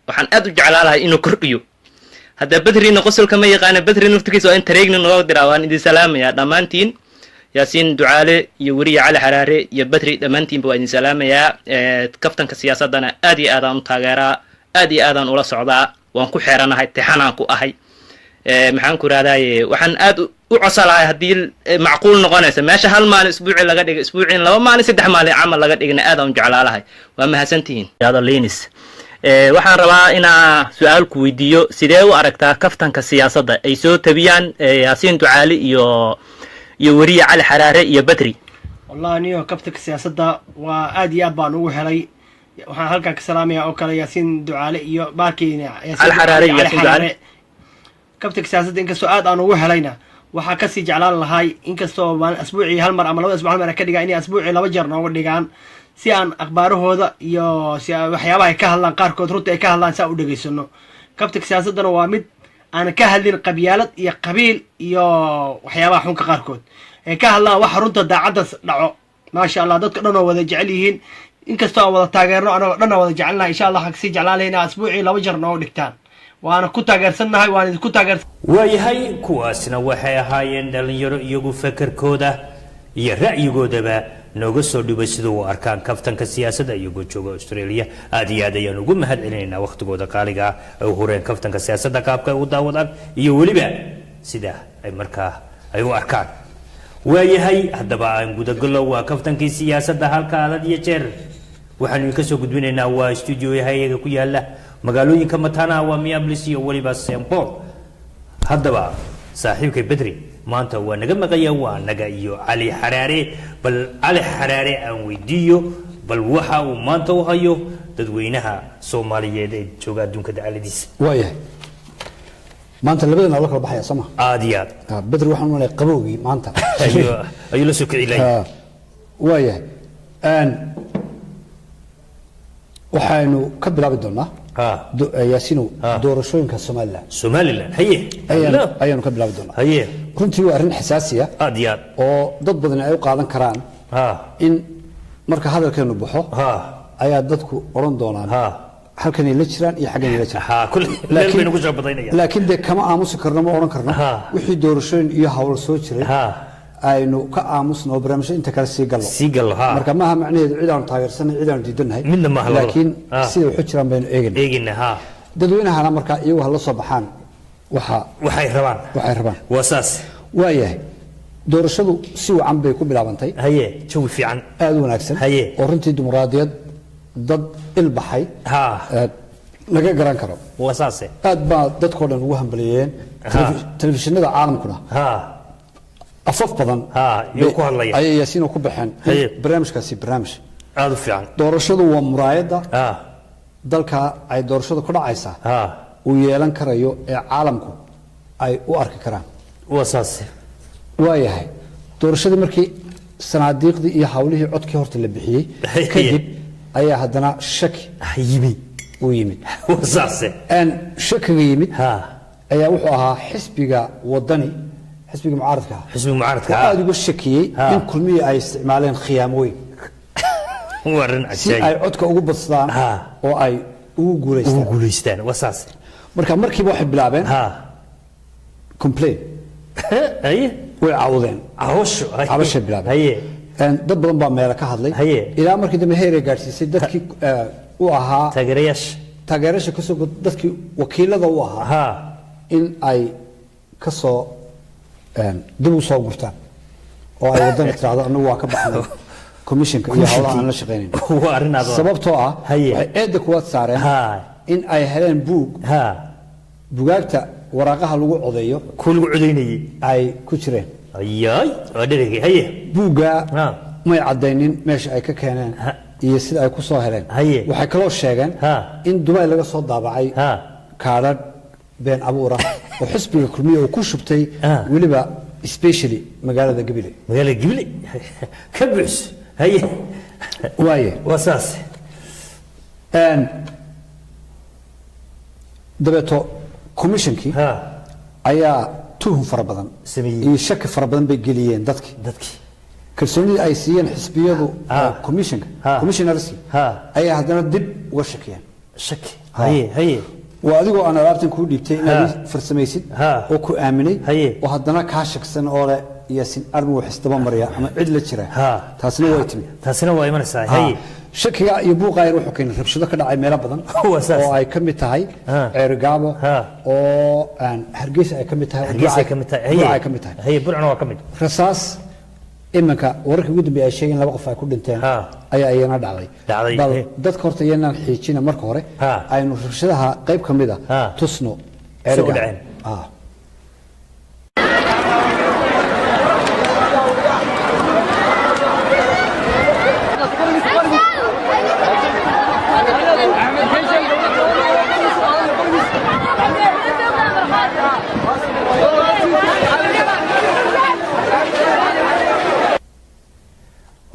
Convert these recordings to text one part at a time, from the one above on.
waxaan aad u jeclaan lahay inuu kordhiyo hadda badrina qosolka ma yaqaan badri naftigiisa waa in tareegna noo diraa waan idin salaamayaa dhammaantiin yaasiin ducaale iyo wariye cali xaraare iyo badri dhammaantiinba waa idin salaamayaa kaftanka siyaasadana aad iyo aadaan u taageeraa aad iyo aadaan ula socdaa waan ku xeeranahay tixanaan ku ahay maxaan ku raadaaye waxaan aad u cosalahay haddii macquul noqonaysa meesha hal maalin isbuuci laga dhigo isbuuciin 2 maalin 3 maalin camal laga dhigna aad aan jeclaalahay waa mahadsantihiin yaada liinis waxaan rabaa inaa su'aal ku weydiiyo sidee u aragtaa kaftanka siyaasadda ay soo tabiyaan yaasiin ducaali iyo wariye cali xaraare iyo badri wallahi niyo kaftanka siyaasadda waa aad iyo aad baan ugu helay waxaan halkan ka salaamayaa oo kale yaasiin ducaale iyo baarkiina cali xaraare iyo yaasiin ducaale kaftanka siyaasadda inkastoo aad aan ugu helayna waxaa kasii jeclaan lahay inkastoo asbuucii hal mar ama 2 asbuuc hal mar ka dhigaa inay asbuucii 2 jeer nooga dhigaan si aan akhbaarahooda iyo si waxyaabaha ay ka hadlaan qaarkood runta ay ka hadlaan saa u dhageysano kaftanka siyaasaddana waa mid aan ka hadlin qabyaalad iyo qabiil iyo waxyaabaha xunka qaarkood ay ka hadlaan wax runta daacadda dhaco maasha Allah dadka dhan oo wada jecel yihiin inkastoo aan wada taageerno anagoo dhan wada jecelnahay insha Allah kasii jeclaan lahaynaa asbuucii 2 jeer nooga dhigtaan waana ku taageersanahay waan idinku taageersan waayahay kuwaasna waxay ahaayeen dhalinyaro iyagu fakarkooda iyo ra'yigoodaba nooga soo dhibay sida uu arkaan kaftanka siyaasadda iyagoo jooga Australia aad iyo aad ayaan ugu mahad celinaynaa waqtigooda qaaliga ah oo horeen kaftanka siyaasadda qaabka u daawadaan iyo weliba sida ay markaa ay u arkaan waayahay haddaba aan gudagalo waa kaftankii siyaasadda halka aad iyo jeer waxaanu ka soo gudbinaynaa waa studio yahayaga ku yaala magaalooyinka matana waa Minneapolis iyo waliba St Paul haddaba saaxiibkay badri maanta waa naga maqaya waa naga iyo cali xaraare bal cali xaraare aan weydiiyo bal waxa uu maanta u hayo dadweynaha Soomaaliyeed ee jooga adduunka dacaladiisa waayahay maanta labadana la kala baxaya sama aadiyaad badri waxaan u leeyahay qabowgi maanta ayu la soo kicilay waayahay waxaanu ka bilaabi doonaa yaasiin doorashooyinka Soomaaliland haye ayaanu ka bilaabi doonaa haye runtii waa arrin xasaasi ah aadiyaad oo dad badan ay u qaadan karaan in marka hadalkeenu baxo ayaa dadku oran doonaan halkan ay la jiraan iyo xaggan ay la jiraan laakiin de kama aamusi karno ma oran karno wixii doorashooyin iyo hawl soo jiray aynu ka aamusno barnaamijka inta kale sii gallo marka maaha macnaheedu cid aan taageersanay cid aan diidanahay laakiin sida wuxuu jiraan baynu eegaynaa dadweynahana marka iyagu hala soo baxaan waxay rabaan wasaas waayahay doorashadu si wacan bay ku bilaabantay haye jawi fiican aad u wanaagsan oo runtii dimuqraadiyad dad ilbaxay laga garan karo wasaas aad baa dadkoo dhan ugu hambaliyeen telefishinada caalamkuna afaf badan iyo ku hadlaya ay yaasiin ku baxeen barnaamijkaasi barnaamij aad u fiican doorashadu waa muraayada dalka ay doorashadu ku dhacaysa uu yeelan karayo ee caalamku ay u arki karaan wasaas waayahay doorashadii markii sanaadiiqdii iyo hawlihii codkii horta la bixiyay kadib ayaa haddana shaki yimid wasaas shakiga yimid ayaa wuxuu ahaa xisbiga wadani حزب معارضك هذا يقول شكي إن كل مية أي استعمالين خياموي ورن عشان أي عدك أقول بصلان أو أي وجوليستان وساس مركب واحد بلعبين كومبلين أيه ويعوضين عوش بلعبين هي دب ضمن ميرك هذلي إلى مركب دم هيري قارسي سدتك وها تاجريش كسو دتك وكيل ذا وها إن أي كسو dib u soo gurtaan oo ay waddan tiraahdo anagu waa ka baxnay commissionka iyo hawlaha aan la shaqeynayno waa arrin aad sababtoo ah waxay eedda kuwaad saareen in ay heleen buugaagta waraaqaha lagu codeeyo lagu codeynayay ay ku jireen ayay waa dheregi haye buuga may cadaynin meesha ay ka keeneen iyo sida ay ku soo heleen waxay kaloo sheegeen in Dubai laga soo daabacay kaadhadh been abuura oo xisbiga kulmiye uu ku shubtay waliba especially magaalada Gabiley ka buux haye waaye wasaas dabeeto commissionkii ayaa tuhun fara badan iyo shaki fara badan bay geliyeen dadkii kalsoonida ay siiyeen xisbiyadu commissionka commissioners ayaa haddana dib uga shakiyeen haye waa adigoo aan alaabtan kuu dhiibtay inaad farsamaysid oo ku aaminay oo haddana kaa shaksan oo leh yaasin armi wax isdaba maraya ama cid la jira taasina way timi taasina waa imanaysaa haye shakiga iyo buuqa yar wuxuu keenay rabshado ka dhacay meelo badan oo ay ka mid tahay ceerigaabo oo aan hargeysa ay ka mid tahay ay ka mid tahay haye burcuna waa ka mid rasaas imanka wararkii ugu dambeeyay ay sheegeen 2 qof ay ku dhinteen ayaa iyana dhacday bal dadka horta iyana xiijina marka hore aynu rabshadaha qayb ka mid ah tusno ceerigaabo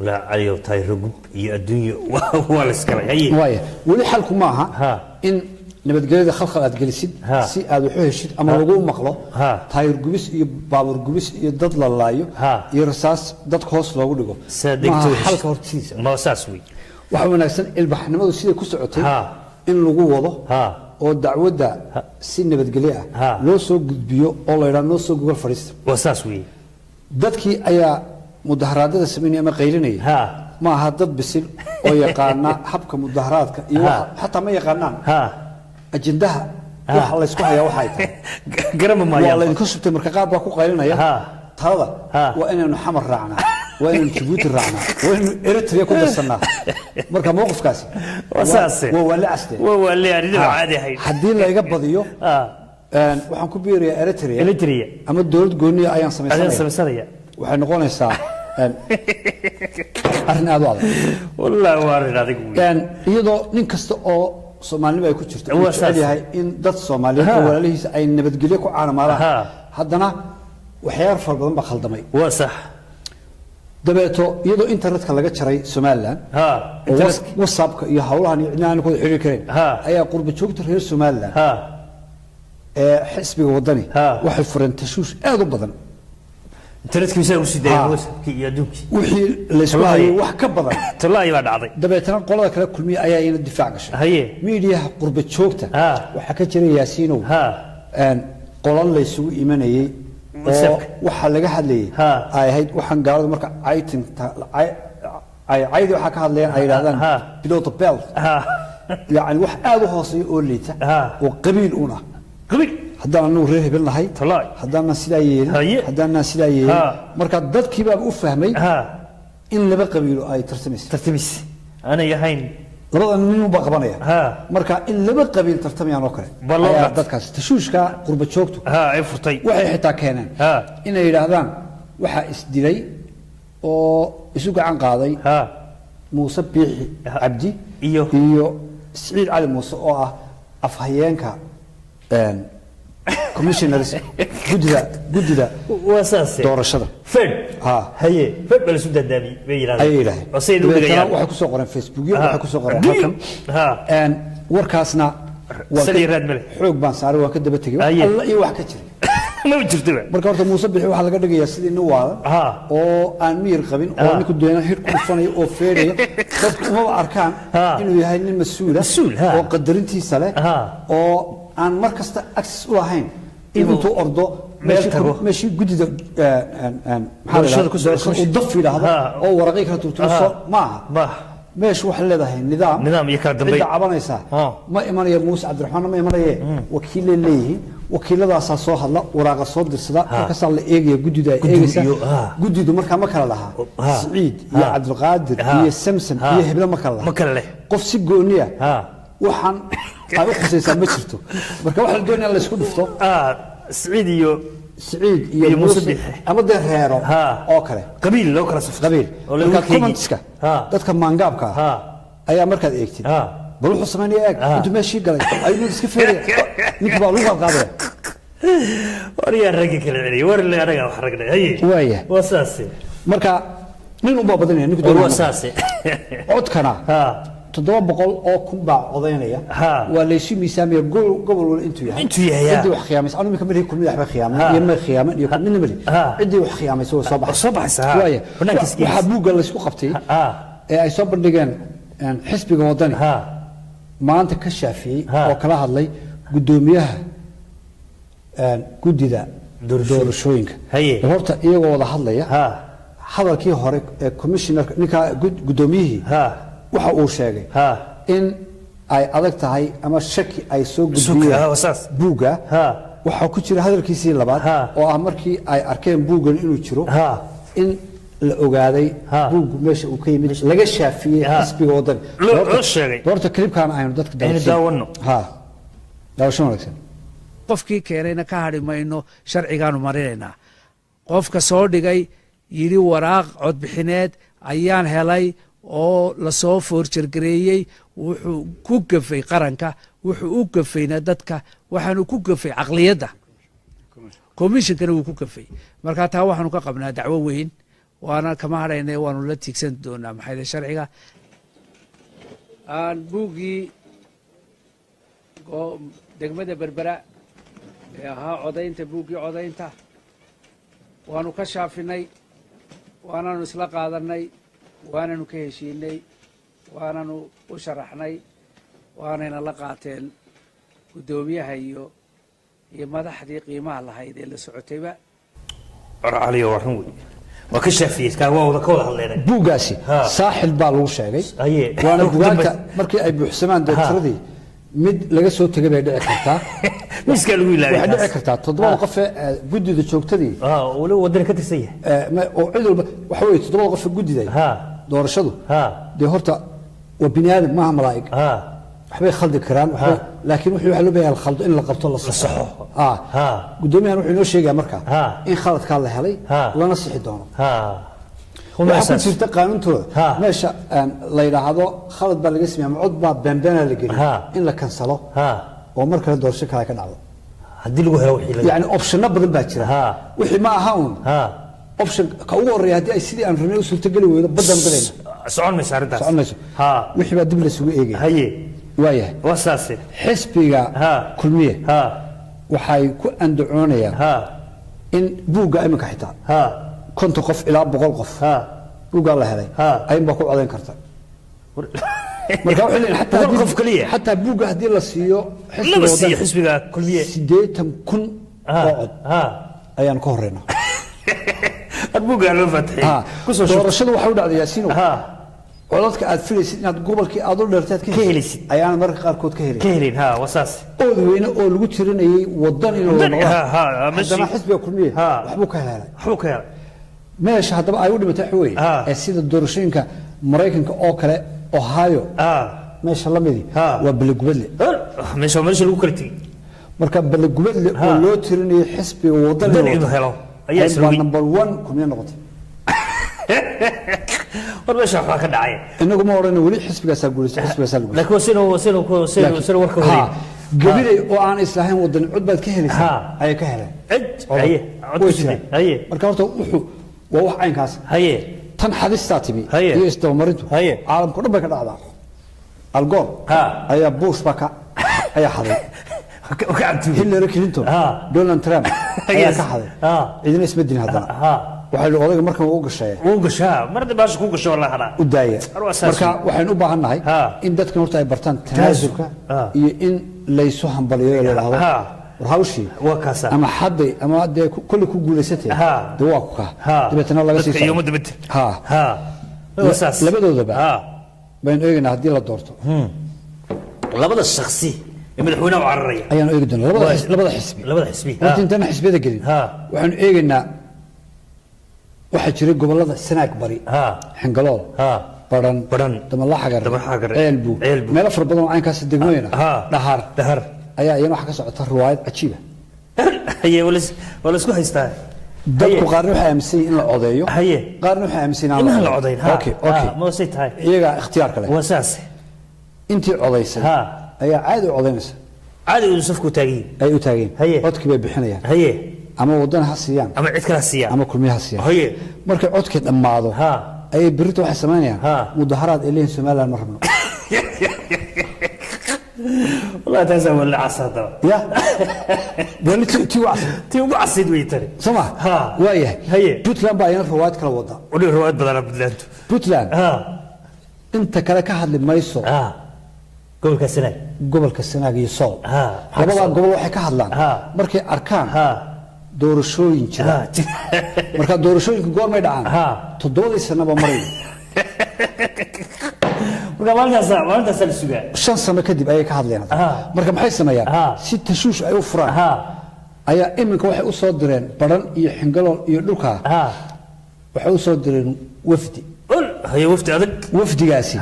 لا عليو تاي رغب iyo adduunyo waa la iskala hayay waaya wali xalku maaha in nabadgelyada khalkhal aad gelisid si aad wax u heshid ama lagu maqlo taayir gubis iyo baabuur gubis iyo dad la laayo iyo rasaas dadka hoos loogu dhigo xalka hortiisa ma saas weey waxa wanaagsan ilbaxnimadu sida ku socotay in lagu wado oo dacwada si nabadgelyo ah loo soo gudbiyo oo la yiraahdo soo Google fariista waa saas weey dadkii ayaa mudaharaadada sameeyay ama qaylinaya ma aha dad bisil oo yaqaana habka mudaharaadka iyo xataa ma yaqaanaan ajendaha waxa la isku hayaa waxa ay tahay garama ma yaa la ku subtay marka qaab baa ku qaylinaya talada waa inaynu xamar raacnaa waa inaynu Djibouti raacnaa waa inaynu Eritrea ku darsanaa marka mowqifkaasi waa wali aste waa wali arido caadi ahayd hadii la iga badiyo waxaan ku biiriyaa Eritrea ama dawlad gooniya ayaan sameeyay waxay noqonaysaa arrin aad u adag wallahi waa arrin adag weyn iyadoo nin kasta oo Soomaaliba ay ku jirto uu jecel yahay in dad Soomaaliyeed oo walaalihiisa ay nabadgelyo ku caanamadaan haddana waxyaabo far badan ba khaldamay waa sax dabeeto iyadoo internetka laga jaray Soomaaliland WhatsApp-ka iyo hawlahan cidna ku xiriir kareen ayaa qurba joogta reer Soomaaliland xisbiga wadani waxay fureen tashuush aad u badan internetka bisa u sideeyay WhatsApp-ki iyo adduunki wixii la isku hayay wax ka badan talaayi baa dhacday dabeetana qolada kale kulmiye ayaa ina difaac gashay haye meediyaha qurba joogta waxa ka jiray Yaasiinow qolan la isugu imanayay waxa laga hadlayay ay ahayd waxaan gaalada marka aydi waxa ka hadlayeen ay yiraahdaan below the belt yani wax aad u hooseeyo oo liita oo qabiil una qabiil haddana nuu reer hebel nahay haddana sidaa yeelin haddana sidaa yeelin marka dadkii baa u fahmay in laba qabiilo ay tartamis ana yahayn labada nin u baqbanaya marka in laba qabiil tartamayaan oo kale ayaa dadkaas tashuushka qurba joogtu ay furtay waxay xitaa keeneen inay yiraahdaan waxa isdilay oo isu gacan qaaday Muuse Biixi Cabdi iyo Saciid Cali Muuse oo ah afhayeenka commissioners gudida wasaase doorashada fed haye fed bal isu dadaabi bay yiraahdeen oo sayid u dhigayaan waxa ku soo qoran Facebook iyo waxa ku soo qoran halkan warkaasna saliirad male xoog baan saaray waan ka daba tagay Allah iyo wax ka jiray ma jirto marka horta Muuse Biixi waxa laga dhigayaa sidii nin waada oo aan miir qabin oo ninku doonaa hir ku fanayo oo feereeyo dadku uma arkaan inuu yahay nin mas'uul oo qadarintiisa leh oo aan markasta access u lahayn inuu ordo meeshii gudida maxaa ku soo daf yiraahdo oo waraqay kala turturso maaha meesh wax leedahay nidaam iyo kala dambeey cabanaysa ma imanaya Muuse Cabdiraxmaan ma imanaya wakiil leeyahay wakiiladaas soo hadla waraaqa soo dirsada markaas la eegaya gudida eegaysa gudidu marka ma kala laha Saciid iyo Cabdulqaadir iyo Samson iyo Hebla ma kala leh qof si gooniya waxaan ay u xisaysaa ma jirto marka waxa la doonayaa la isku dhufto Saciid iyo Muuse Biixi ama reero oo kale qabiil loo kala safto qabiil oo la kala dadka maangaabka ayaa markaad eegtid bal wuxuu sameeyay intuu meeshii galay ayuu iska feeray ninka baa lagu qaaday wariya rag kale celiyo war la anaga wax ragnay haye waaya wasaase marka nin u baabadinaya ninku doonaa wasaase codkana 700 oo kun baa codeynaya waa la isu miisaamay gobol wal intuu yahay cidii wax khiyaamaysan anu mika markii kulmida waxba khiyaamay iyo ma khiyaaman iyo kulmina mali cidii wax khiyaamaysan soo baxaysa waaya waxa buuga la isku qabtay ee ay soo bandhigeen xisbiga wadani maanta ka shaafiyey oo kala hadlay gudoomiyaha gudida doorashooyinka horta iyagoo wada hadlaya hadalkii hore ee commissioner ninka gudoomiyihii waxa uu sheegay in ay adag tahay ama shaki ay soo gudbiyeen buuga waxa ku jira hadalkiisii labaad oo ah markii ay arkeen buugan inuu jiro in la ogaaday buugu meesha uu ka yimid laga shaafiyey xisbiga wadan loo sheegay horta klibkan aynu dadka daawano daawasho wanaagsan qofkii keenayna ka hadhi mayno sharcigaanu marinaynaa qofka soo dhigay yidhi waraaq codbixineed ayaan helay oo lasoo foorjargareeyey wuxuu ku gafay qaranka wuxuu u gafayna dadka waxaanu ku gafay caqliyadda commissionkana wuu ku gafay marka taa waxaanu ka qabnaa dacwo weyn waana kama hadhayna waanu la tiigsan doonaa maxay sharciga aan buuggii degmada berbera ee ahaa codaynta buuggii codaynta waanu ka shaafinay waananu isla qaadanay waananu ka heshiinay waananu u sharaxnay waanayna la qaateen guddoomiyaha iyo madaxdii qiimaha lahayd ee la socotayba caliyo waxan wey waa ka shaafiyey ka wada hadleynay buugaasi saaxil baa lagu sheegay waana buugaagta markii ay buuxsamaan doorashadii mid laga soo tagay bay dhici kartaa miska lagu ilaaliyay waxa dhici kartaa toddoba qof gudida joogtadii wali wadana ka tirsan yahay oo cid walba waxa weeye toddoba qof gudiday doorashadu de horta waa bini aadam maaha malaa'ig waxbay khaldi karaan laakiin wuxuu waxa loo baahan khaldo in la qabto la saxo gudoomiyahan wuxuu inoo sheegayaa marka in khaladka la helay lana sixi doono waxa ku jirta qaanuuntooda meesha la yiraahdo khalad baa laga sameeyay cod baa beenbeena la geliyay in la kansalo oo mar kale doorasho kale ka dhacdo hadii lagu helo wixii yani optionno badan baa jira wixii ma aha un option ka ugu horeeya hadii ay sidii aan rabnay u suurtagali weydo badan badayna socon mayso arrintaas wixii baa dib la isugu eegay waayahay wasaase xisbiga kulmiye waxay ku andacoonayaan in buugga iminka xitaa konton qof ilaa 100 qof buugga la helay ayba ku codeyn karta marka wuxuu leeyahay hatta qof kaliya hatta buugga hadii la siiyo xisbiga kulmiye 80,000 cod ayaan ka horeynaa buugga loo fatay kusoo doorashadu waxa u dhacday yaasiin codadka aad filaysid inaad gobolkii aad u dheerteed ka helisid ayaan marka qaar kood ka helin wasaas oo weyn oo lagu tirinayay wadan inuu noqdo xisbiga kulmiye waxbuu ka helay meesha haddaba ay u dhimatay xawey ee sida doorashooyinka Mareykanka oo kale Ohio meesha la midi waa balagubadle meesha lagu kala tagay marka balagubadle oo loo tirinayay xisbiga wadan inuu helo ayaa isla number 1 kulmiye noqotay warbaasha waxa ka dhacay inagu ma oran wali xisbigaas guuleystay laakiin sino warka hore gabilay oo aan islaahayn wadan cod baad ka helaysaa ay ka heleen marka horta wuxuu waa wax aynkaas tan xadista timi iyo isdabamarintu caalamku dhan bay ka dhacdaa algoor ayaa bush baka ayaa xaday Hillary Clinton Donald Trump ayaa ka xaday idina isbedin haddana waxa la odaga markan uu gashay marada baash ku gasho wallahi hada u daaya marka waxaan u baahanahay in dadka horta ay bartaan tanaasulka iyo in laysu hambaliyo la yiraahdo warhawshi waa kaasa ama xaday ama kulli ku guuleysatay waa ku ka dibadna laga sii soo labadoodaba baan eegnaa hadii la doorto labada shakhsi madaxweynaha u cararaya ayaan eegi doonaa labada xisbi horta intaan xisbiyada gelin waxaan eegnaa waxa jiray gobolada Sanaag bari Xangalool baran damala xagar ceelbu meel far badan oo aan ka soo degmayna dhahar ayaa iyana waxa ka socota riwaayad cajiiba wala isku haystaa dadku qaarna waxa aaminsan in la codeeyo qaarna waxa aaminsan in la codeeyo ma sii tahay iyaga ikhtiyaar kale wasaas intii codeysay ayaa caadi u codeynaysa caadi u safku taagin ay u taagin codkii bay bixinayaan ama wadan ha siiyaan ama cid kale siiyaan ama kulmiyaha siiyaan markay codkii dhamaado ay birito waxa sameeyaan mudaharaad ileen Soomaaliland ma rabno والله تنسى ولا عصاده يا قال تي وعصيد ويتري سمع وايه هي بوتلاند باين رواد كلا ودا ولي رواد بدل بوتلاند انت كلا كهدل مايسو gobolka Sanaag iyo Sool labada gobol waxay ka hadlaan markay arkaan doorashooyin jira marka doorashooyinku goormay dhacaan 7 sanaba maray maalintaas la sugaa 5 sano kadib ayay ka hadleen marka maxay sameeyaan si tashuush ay u furaan ayaa iminka waxay u soo direen baran iyo xingalool iyo dhulka waxay u soo direen wafdi adag wafdigaasi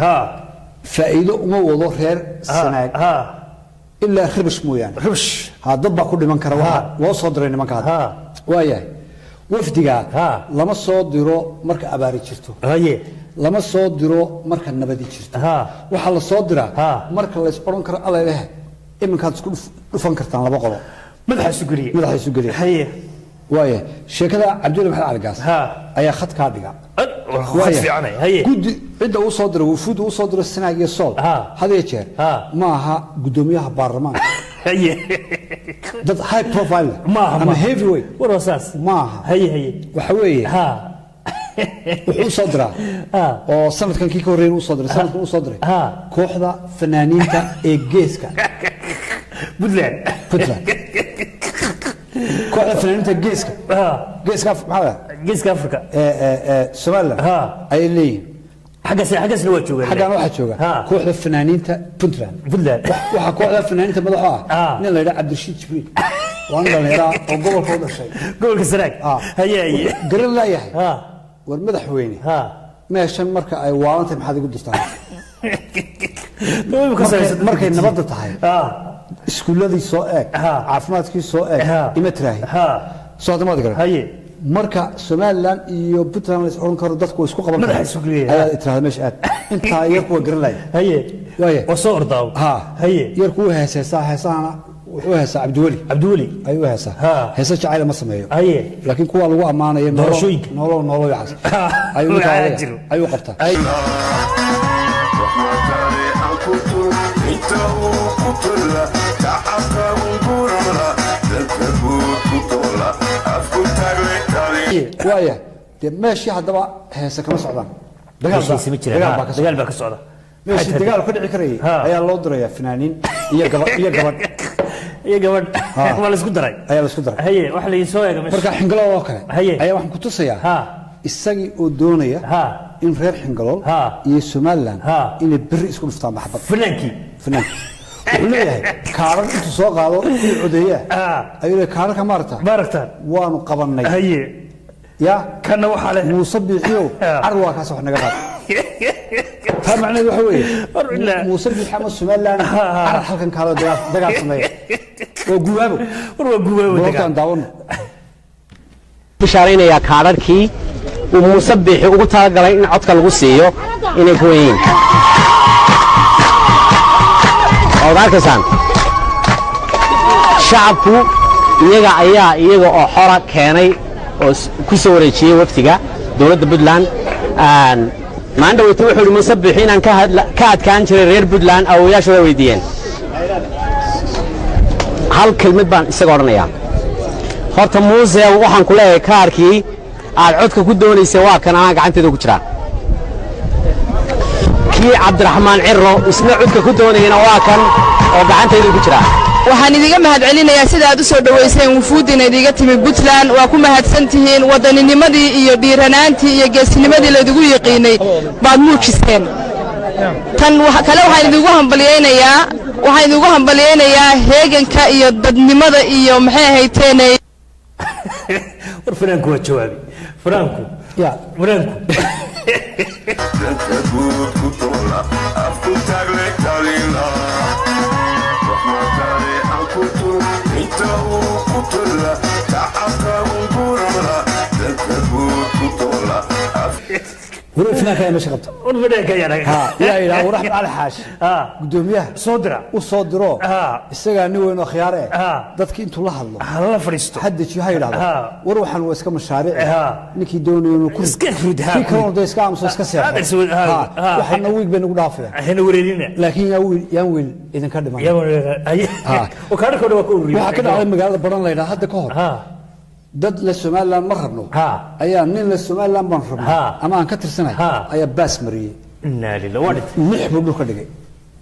faa'iido uma wado reer Sanaag إلا خربش مويان خربش هذا ضبع كل من كروها وصدر إن ما كان وياه وفدقة لما صدروا مرك أباري شرتو لما صدروا مرك النبدي شرتو وحلا صدره مرك الله يسبرون كر الله له إما كان تكون فنكرتان لبقرة مدح السكري هي وياه شكله عبد الله محل عرقاس أي خط كاردقة خط في عني هي قد عند وصدره وفود وصدر السنة الصول هذا يشير معها قدوميها برمان هي ده هاي بروفايل أما هيفي وي ورصاص معها هي وحويه وصدره وسنة كان كيكو رين وصدره سنة كان وصدره كوحدة فنانين تا إيجيسكا بدلان كوحدة فنانين تا جيسكا جيسكا محاولة جيسكا أفريقيا سوالة أي اللي حاجة سلوات شوغا حاجة واحد شوغا كوحدة فنانين تا بنتلان وحا كوحدة فنانين تا مدحوها نيلا يرى عبد الرشيد جبريل وانا يرى وقبل فوضى الشيء قبل كسراك هي قرن لا يحي والمدح ويني ما يشان مركا أي وارنتي محادي قد استعمل مركا النبضة تحي اسكول الذي سوءك عافماتك سوءك إمتراهي سوء ما تقرأ هي marka Somaliland iyo Puntland is oran karo dadku isku qaban madax isu galiya ayaa itiraad meesha aad inta yar ku garanay haye waye oo soo ordaaw haye yar ku heesana wuxuu heesa Abduwali ayuu heesa jacayl ma sameeyo haye laakiin kuwa lagu amaanayo nolol yaxas ayuu qabtaa وايه ماشي هذا هسه كما سعودان دغال باك سعودا ماشي دغال كدعي كري ايا لو دريا فنانين iyo gabadh waa la isku daray haye wax la soo eegay marka xingalo oo kale ayaa waxaan ku tusayaa isagii oo doonaya in reer xingalo iyo Somaliland inay bari isku dhuftaan maxbad fanaanki وليه كارن أنت سوق هذا العدية أيوة كارن كمارتا وانو قبلنا هي يا كنا وحاله مصبيحيو عروة كاسو حنا قطع فمعنى ذو حوي مصبيح حمد سمال لنا عرض حلقا كارو دقال سمية وقوابو دقال داون بشارين يا كارن كي ومصبيح وقلتها قلين إن عدك الغسيو إني كوين أوراكسان شعبكو iyaga oo xora keenay oo ku soo wareejiyay waqtiga dawladda Puntland maanta way wuxuu musabbixin aan ka adkaan jiray reer Puntland awooyaasha weydiiyeen hal kelmad baan isaga oranayaa horta muuse waxaan ku leeyahay kaarkii aad codka ku doonaysay waa kan aan gacanteeda ku jiraa kii Cabdiraxmaan Cirro isna codka ku doonayna waa kan oo gacanteeda ku jiraa waxaan idiga mahadcelinayaa sida aad u soo dhaweyseen wufuudina idiga timi Puntland waa ku mahadsantihiin wadanninimadii iyo dhiiranaantii iyo geesinimadii la idigu yaqiinay baad muujiseen tan kale waxaan idigu hambaliyeynayaa heeganka iyo dadnimada iyo maxay ahayteen war fanaanku waa jawaabi fanaanku ورفنا كيا مش غلط ورفنا كيا لا ورحمة على حاش قدوميها صدره السجا نوين وخياره ضدك أنتوا لحظة الله فريستو حد شيء هاي لحظة وروح الوسك مشاريع نكي دوني كل سكفرد في كلام ده إسكام سكسر وحنا ويك بنقول عافية إحنا وريدينا لكن يويل إذا كان ما يويل وكان كده وكون وحكنا على المجال برا لينا هذا كهر dad la Somaliland ma rabno ayaa nin la Somaliland ban rabno ama aan ka tirsanay ayaa baas mariyay inna lillahi wa inna ilaahi dhulka dhigay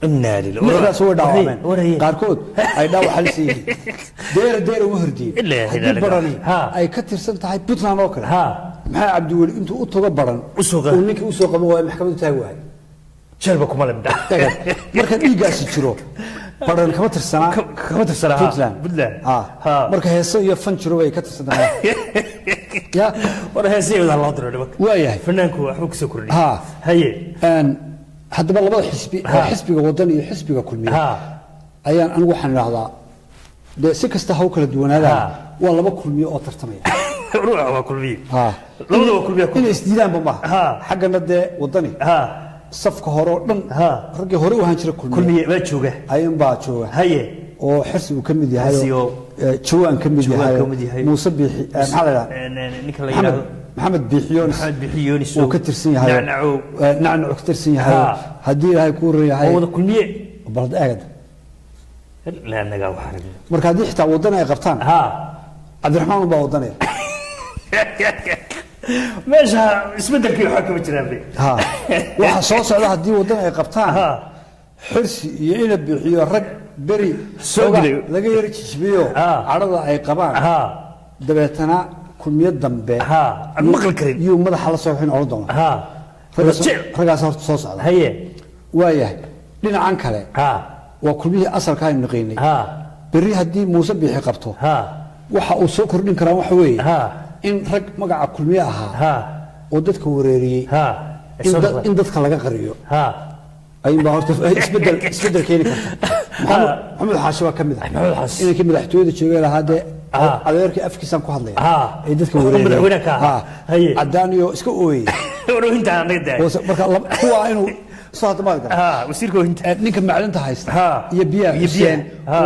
inna lillahi markaas way dhaawacmeen qaarkood ay dhaawac halis yihiin deer ugu hordiyeen haddii barani ay ka tirsan tahay Puntland oo kale maxaa Cabdiweli intuu u tago baran uu ninkii u soo qaban waayay maxkamadda taag waayay shalba kuma lamda marka dhiigaasi jiro baran kama tirsanaa Puntland marka heeso iyo fan jiro way ka tirsanaa ya war heesayda la diro waayahay fanaanku waxba ku soo kordhiyay haye haddaba labada xisbi xisbiga wadan iyo xisbiga kulmiye ayaan anigu waxaan raahdaa de si kasta ha u kala duwanaadaan waa laba kulmiye oo tartamaya ruuxa waa kulmiye labada waa kulmiye inay isdiidaan ba xaggana dee wadani safka hore oo dhan raggii hore u ahaan jiray kulmiye baa jooga ayaan baa jooga haye oo xirsi uu ka mid yahay jawaan ka mid yahay muuse biixi maxaa la ninka la yiraahdo maxamed biixiyoonis oo ka tirsan yahay nacnac ka tirsan yahay haddii ilaahay ku reeyahay wada kulmiye balad aagad la naga waxaan marka haddii xitaa wadan ay qabtaan cabdiraxmaan baa wadanaya meesha isbedelkii waxa ka jiraan waxa soo socda haddii wadan ay qabtaan xirsi iyo ina bixiyo rag beri laga yar jisbiyo carada ay qabaan dabeetana kulmiyad dambe maqal karin iyo madaxa la soo xin oo doona ragaas horta soo socda haye waayahay dhinacan kale waa kulmiyii asalka aynu naqaynay beri haddii muuse biixi qabto waxa uu soo kordhin karaa waxa weeye in rag magaca kulmiye ahaa oo dadka wareeriyey in dadka laga qariyo أين بهرت إسبدل كيني كذا محمد حاشي وكمل إنك كمل احتوي تشوي له هذا على ذلك أفكسان كهذا ليه يدك وينك هاي عدانيو إسكوي وروح أنت عندك برك الله هو إنه صارت ما قدر وسيركو أنت نك معلن تهايست يبيع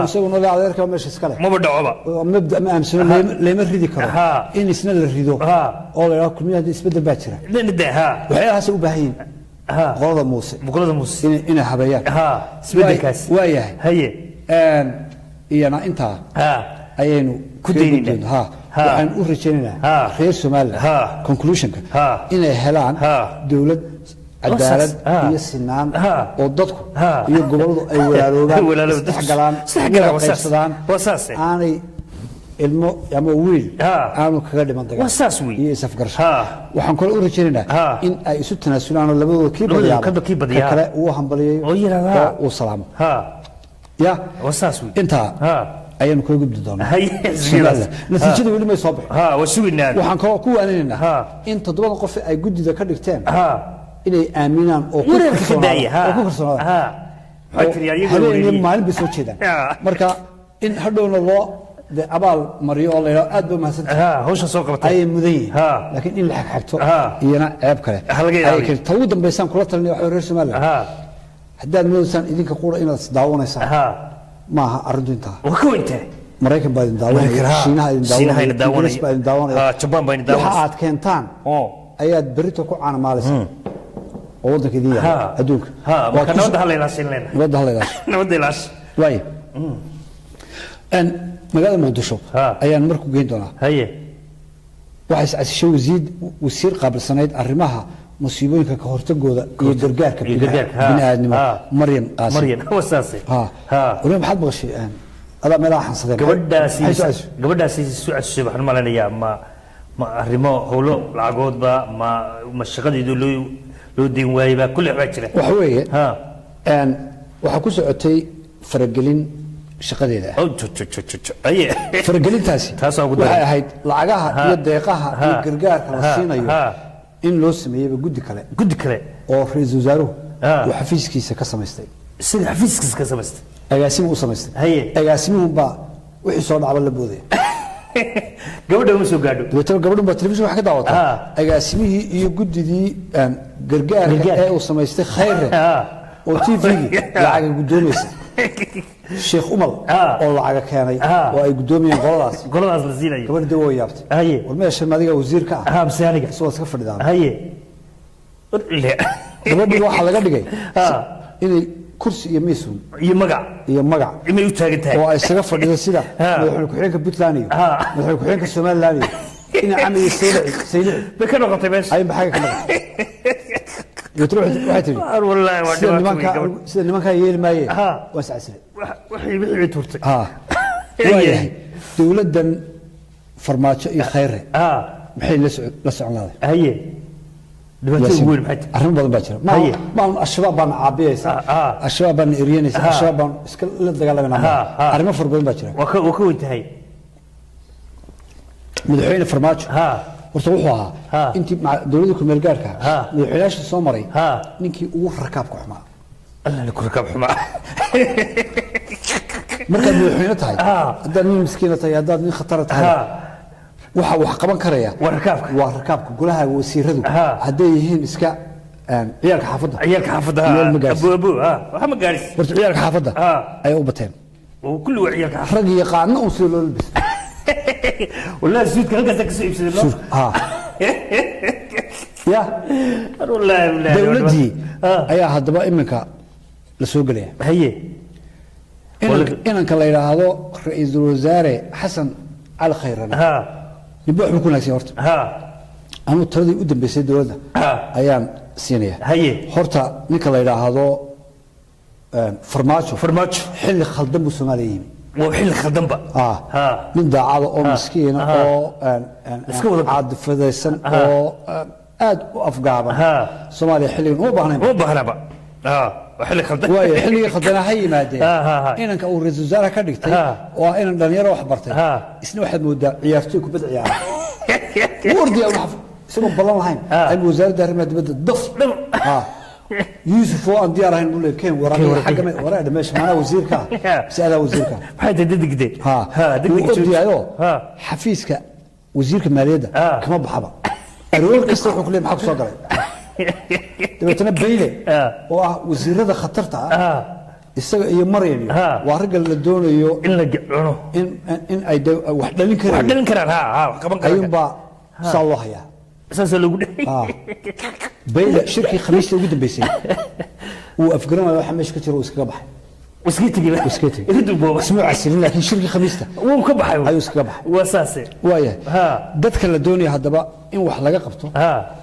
وسوي نضع على ذلك ماشي سكله ما بدعوبة مبدأ ما أمس ليه مريدي كره إني سنة الريدو أول يا كل مية إسبدل باكرة ندى وحياها سو بهين قرض موسى بقرض موسى إن حبايا سبدل كاس وياه هي إيانا أنت أينو كدين وعن أوريجينا خير سومال conclusion إن هلان دولة عدالة هي السنان وضدكم هي الجبل أي ولا استحقلان وساس أنا المو يمويل أنا كقدر منطقة وساسوي يسافرش وحنقول أوريجينا إن أي ستنا سنان ولا بدو كيف بديا كلا وهم بلي وسلام يا وساسوي أنت أيام كل جبد دام هاي نتيجة ولا ما يصابح وشو النار وحنقول كوا أننا أنت ضمن قف أي جد ذا كذا كتير إني آمنا أو كل سنة هل ما نلبس وشيدا مركا إن هدونا الله أبال مريو الله أدب ما سد هوش سوق أي مذي لكن إن الحق حكتو ينا عيب كله أي كل تودا بيسان كل ترني وحور سمال حداد ميسان إذا كقول إن صداونا سان ما أرد أنت وكو أنت مريكا بعدين داونا شينها داونا شبان بعدين داونا حات كنتان أياد بريتو كو أنا مالس أوضك كذي أدوك وكان نود هلا يلاشين لنا نود هلا نود يلاش واي أن مقالة مقدشو أيان مركو جيدونا هي وحيس عسشو زيد وسير قبل سنة الرماها مصيبين كهورتجودا يدرجار كبير بين آدم مريم قاسم مريم هو أساسي وريم حد بغشي الآن هذا ما راح نصدق قبل سوء السبح ما لنا يا ما الرماة هولو العقود با ما الشغل يدلو لو دين وايبا كل عبادة وحويه أن وحكوس عتي فرجلين shaqadeeda ay fargelintaasi waxay ahayd lacagaha iyo deeqaha iyo gargaarka la siinayo in loo sameeyo guddi kale oo ra'iisul wasaaruhu uu xafiiskiisa ka samaystay sida xafiiskiisa ka samaystay agaasimo u samaystay agaasimuhu baa wixii soo dhacba la booday gabadha ma soo gaadho gabadhu baa telefishin wax ka daawataa agaasimihii iyo guddidii gargaarka ee uu samaystay khayre oo TV-gi lacag guddoonaysa sheekh Umar oo lacag keenay oo ay guddoomiyeen qoladaas la siinay gabadha way yaabtay warmeesha madiga wasiirka mise aniga soo iska fadhidaan gabadha waxa laga dhigay inay kursi iyo miisun iyo magac inay u taagan tahay oo ay isaga fadhido sida madaxweyne ku-xigeenka Puntland iyo madaxweyne ku-xigeenka Somaliland inay amniga saylici bay ka noqotay meesha ay maxay ka noqotay waxay tiri wallahi waa dhibaato sida nimanka yeeli maayeen waa sacasile wixii turtay waayahay dowladdan farmaajo iyo khayre maxay la soconaaday haye dhibaato weyn maxay arrin badan baa jira ma ashabaab baan caabiyaysa ashabaab baan eriyanaysa ashabaab baan iska la dagaalamayna arrimo far badan baa jira waa ka weyntahay madaxweyne farmaajo horta wuxuu ahaa intii dowladda ku meel gaarka madaxweynayaasha soo maray ninkii ugu rakaabka xumaa alla ku rakaab xumaa markaad madaxweyne tahay haddaad nin miskiina tahay haddaad nin khatara tahay waxa wax qaban karaya waa rakaabka golaha wasiiradu hadday yihiin iska ciyaalka xaafadda abu waxa ma gaaris horta ciyaalka xaafadda ayay u bateen kulli waa ciyaalka xaafadda rag yaqaana un sida loo labis والله سويت كذا كذا كسر يبصير له يا والله دولتي أيها هذا إمك لسوق ليه هي إنك الله يراهدو رئيس الوزراء حسن على خيرنا نبوح بكون لك سيارت أنا تردي قدام بسيد الولد أيام سينية هي حرتا نك الله يراهدو فرماتشو حل خلدم الصوماليين وحل خدم بقى من داعادة أو مسكين أو عاد فديسن أو آد وأفقابا صومالي حلين هو بحنا بقى وحل خدم واي حلي خدنا هي مادة إنك أو رئيس الوزراء كدكتي وإن الدنيا روح برتي إسنو واحد مودة عيارتيك وبدع عيار وردي أو نحف سنو بلان هين الوزارة دار ما تبدأ الضف يوسف وان ديار هين نقول كين وراء حاجه وراء ماشي معنا وزيرك سأله وزيرك بحيث ددق دي ددق ايوه حفيزك وزيرك الماليه كما بحبا الرول كسر كل ما حق سو غلاي دبتنا بيله وزيرada khatarta isaga iyo Maryam waa rag la doonayo in la cuno in ay wax dhalin karaan wax qaban karaan ayun ba sallaxaya أساسا لو قلت بيلا شركة خميس لو قدم بيسي وأفقرنا لو حماش كتير وسكبح وسكيتي اسمه عسلين لكن شركة خميسته وكبح أيوة سكبح وأساسي وياه دتك الدنيا هذا بقى إن وحلاقة قبته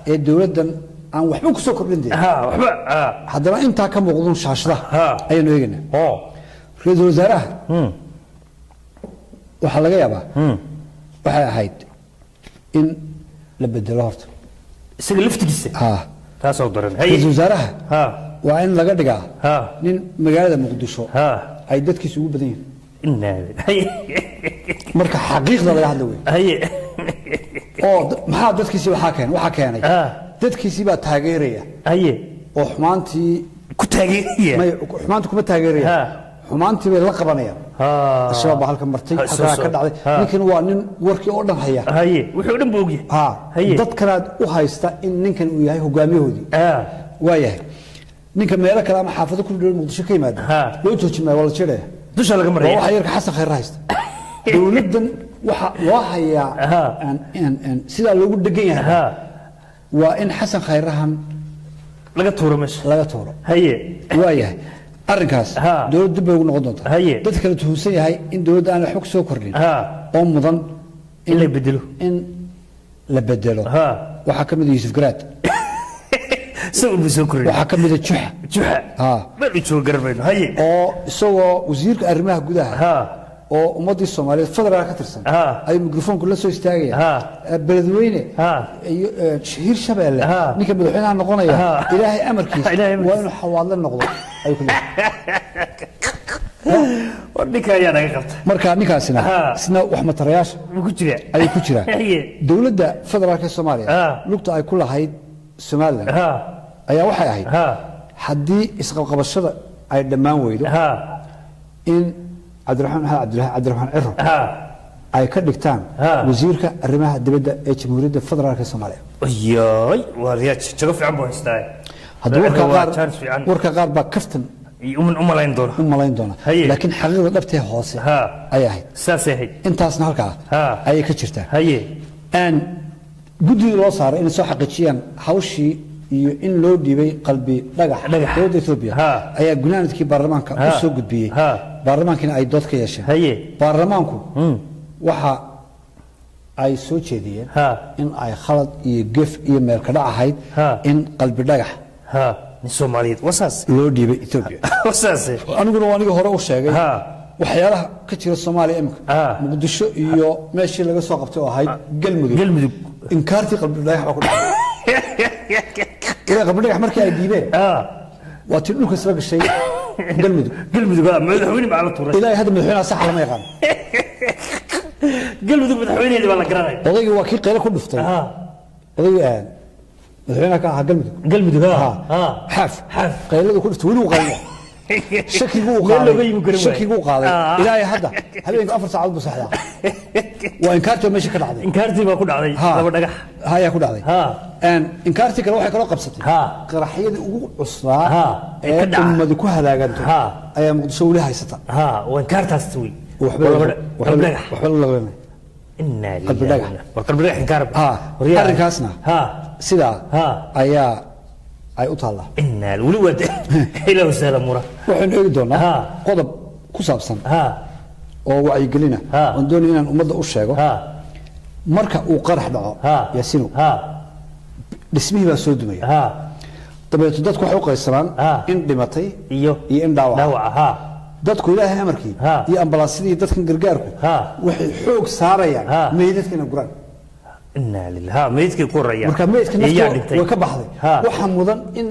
الدولة دن عن وحبوك سكر بندي هذا بقى أنت كم وغضون شاشة أي نوعنا رئيس الوزراء وحلاقة يا بقى وحيد إن لبدل هرت سقلفت قصة تاسو درن رئيس الوزراء وين لقى دقا نين مقالة مقدسو أي دتك سووا بدين مركا حقيقة لا يحدوي هي ما دتك سووا وحكاني دتك سيبا تاجرية هي وحمانتي كتاجرية ما حمانتي كم تاجرية حمانتي باللقبانية الشباب هالكم مرتي حسنا كذا عليه لكن هو نين وركي أردن هيا هي وحودن بوجي هي دت كراد وهايستا إن نكن وياه هو جامي هودي وياه نكن ما يلا كلام حافظه كل دول مقدسة كي ماده لو تشوف ما والله شيء دوش على قمر هو حيرك حسن خير رايست دولدن وحيا ان سيدا لو دقيها وإن حسن خيرهم laga tuuro meesha laga tuuro haye waayahay arrinkaas dawladdu bay ugu noqon doontaa dad kale tuhunsan yahay in dawladda aan xog soo kordhin oo mudan in la bedelo waxa kamid ah Yusuf Garaad soo soo kordhin waxa kamid ah Juxa ma dhigto garbayno haye oo isagoo wasiirka arrimaha gudaha oo ummadii Soomaaliyeed federal ka tirsan ay mikrofoonku la soo istaagayaan beledweyne iyo shahir shabeelle ninka madaxweynaha noqonaya ilaahay amarkiisa waa inuu xawaadle noqdo ay ku leeyahay wadinka ayaa naga qabta marka ninkaasina isna wax matarayaasha ay ku jiraan dawladda federaalka Soomaaliya lugta ay ku lahayd Soomaaliland ayaa waxay ahayd haddii isqabqabashada ay dhammaan weydo in عبد الرحمن عرو أي كدكتان وزيرك الرماح الدبدة جمهورية الفدرالية الصومالية. أيوة وريات شغف عم بوستاي. هذا ورك غار بكفتن. يومن أملاين دونا. لكن حقيقة لبته حاسة. أي هاي. ساسة هي. أنت أصلا هالكا. أي كشرته. هي. أن جدي الوصار إن صح حقيقيا حوشي إن لو ديبي قلبي رجح دولة إثيوبيا. أي جنانة كي برلمان كأسوق بيه. baarlamaankiina ay dood ka yeesheen baarlamaanku waxa ay soo jeediyeen in ay khalad iyo gef iyo meel ka dhac ahayd in qalbi dhagax ها الصوماليين وصاص loo dhiibay Ethiopia وصاص aniguna waa aniga hore u sheegay waxyaalaha ka jira Soomaaliya imika Muqdisho iyo meeshii laga soo qabtay oo ahayd galmudug inkaartii qalbi dhagax ku dhacay ila qalbi dhagax markii ay dhiibeen waa tii dhulka soo gashay galmudug madaxweyne ma la tuuray ilaahay hada madaxweynaha sax lama yaqaan galmudug madaxweyneedii baa la garanay odaygu waa kii qeyl ku dhuftay odaygu madaxweynaha ka ahaa galmudug xaaf qeyladu ku dhuftay weli uu qeylo shakigu qaaday ilaahay hadda habeenka 4 saacadood buu saxdaa waa inkaartii meesha ka dhacday inkaartii baa ku dhacday laba dhagax haya ku dhacday inkaartii kale waxay kala qabsatay qaraxyadii ugu cusbaa ee ummadu ku halaaganto ayaa Muqdisho weli haysata waa inkaartaas way waxba laga inna lillahi wa qalbi dhagax inkaar arrinkaasna sidaa ayaa ay u taala inna wali wada ila wasala mura waxaan eegi doonaa qodob ku saabsan oo wacyi gelina oo doonay inaan ummadda u sheego marka uu qarax dhaco yaasinu dhismihii baa soo dumaya dabeeto dadku waxay u qaysanaan in dhimatay iyo in dhaawaca dadku ilaahay amarkii iyo ambalaasidii dadkan gargaarku waxay xoog saarayaan meydadkana guraan inna lillahi meydkii ku raya marka meydka nafta way ka baxday waxa mudan in